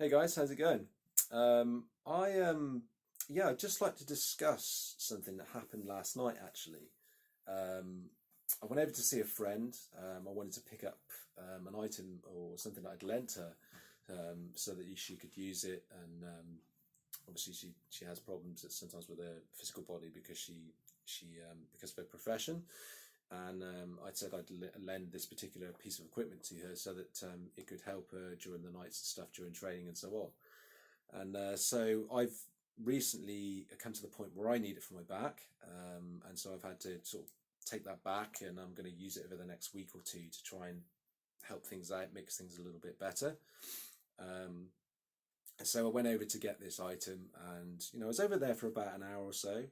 Hey guys, how's it going? I'd just like to discuss something that happened last night actually. Um, I went over to see a friend. I wanted to pick up an item or something that I'd lent her so that she could use it. And obviously, she has problems sometimes with her physical body because because of her profession. And I said lend this particular piece of equipment to her so that it could help her during the nights and stuff during training and so on. And so I've recently come to the point where I need it for my back, and so I've had to sort of take that back, and I'm going to use it over the next week or two to try and help things out, mix things a little bit better. Um, and so I went over to get this item, and I was over there for about an hour or so.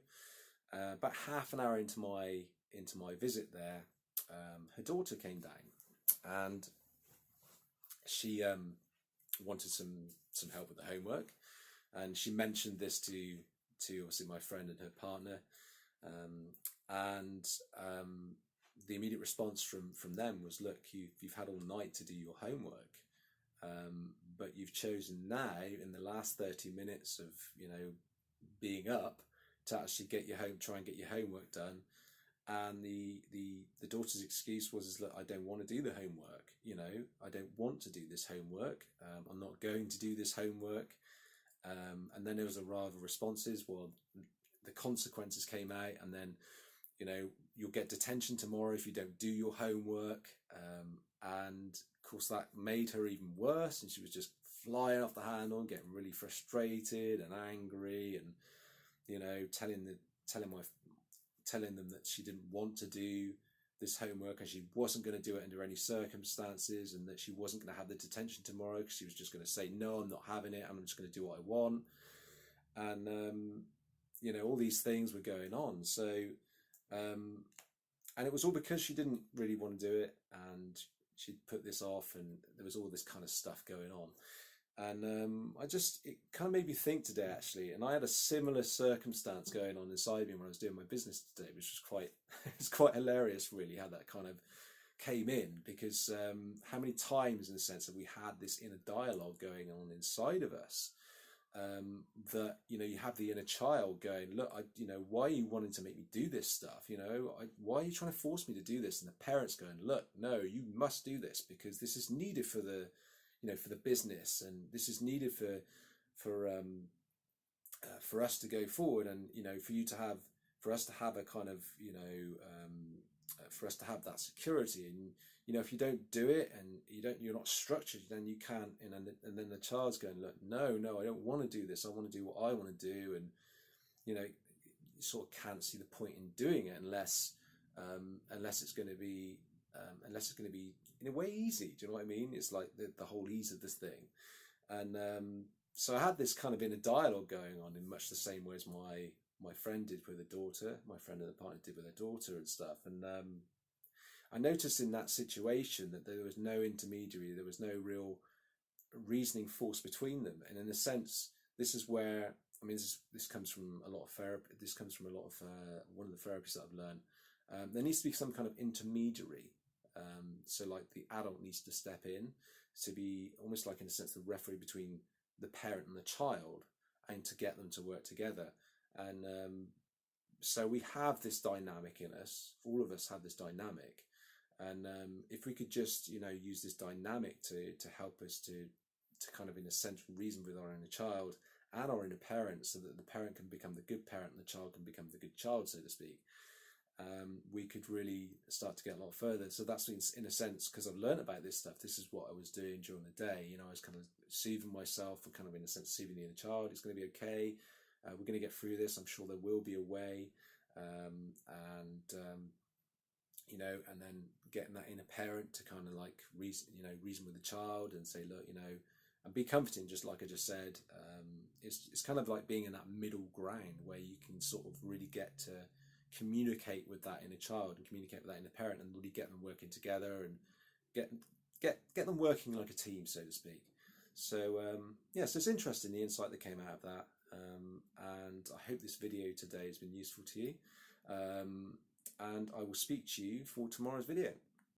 About half an hour into my visit there, her daughter came down, and she wanted some help with the homework, and she mentioned this to obviously my friend and her partner, and the immediate response from them was, look, you've had all night to do your homework, but you've chosen now in the last 30 minutes of being up to actually get your home try and get your homework done. And the daughter's excuse was, look, I don't want to do the homework. I don't want to do this homework. I'm not going to do this homework. And then there was a rather responses. Well, the consequences came out, and then you'll get detention tomorrow if you don't do your homework. And of course that made her even worse, and she was just flying off the handle, getting really frustrated and angry, and telling them that she didn't want to do this homework, and she wasn't going to do it under any circumstances, and that she wasn't going to have the detention tomorrow because she was just going to say, no, I'm not having it, I'm just going to do what I want. And all these things were going on. So and it was all because she didn't really want to do it, and she'd put this off, and there was all this kind of stuff going on. And it kind of made me think today, actually. And I had a similar circumstance going on inside me when I was doing my business today, which was it's quite hilarious, really, how that kind of came in. Because how many times, in a sense, have we had this inner dialogue going on inside of us? That you have the inner child going, look, why are you wanting to make me do this stuff? Why are you trying to force me to do this? And the parents going, look, no, you must do this because this is needed for the business, and this is needed for us to go forward, and for us to have a kind of for us to have that security. And if you don't do it, and you're not structured, then you can't. And then the child's going, look, no, I don't want to do this. I want to do what I want to do, and you sort of can't see the point in doing it unless it's going to be in a way easy. Do you know what I mean? It's like the whole ease of this thing. And so I had this kind of inner dialogue going on in much the same way as my friend did with her daughter, my friend and the partner did with their daughter and stuff. And I noticed in that situation that there was no intermediary, there was no real reasoning force between them. And in a sense, this is where, this comes from a lot of therapy. This comes from a lot of one of the therapies that I've learned. There needs to be some kind of intermediary. So like the adult needs to step in to be almost like, in a sense, the referee between the parent and the child, and to get them to work together. And so we have this dynamic in us. All of us have this dynamic. And if we could just, use this dynamic to help us to kind of, in a sense, reason with our inner child and our inner parent, so that the parent can become the good parent and the child can become the good child, so to speak, we could really start to get a lot further. So that's in a sense, because I've learned about this stuff, this is what I was doing during the day. I was kind of soothing myself and kind of, in a sense, soothing the inner child. It's going to be okay. We're going to get through this. I'm sure there will be a way. And then getting that inner parent to kind of like reason with the child and say, look, and be comforting, just like I just said. It's kind of like being in that middle ground where you can sort of really get to communicate with that inner child and communicate with that inner parent, and really get them working together and get them working like a team, so to speak. So so it's interesting, the insight that came out of that, and I hope this video today has been useful to you, and I will speak to you for tomorrow's video.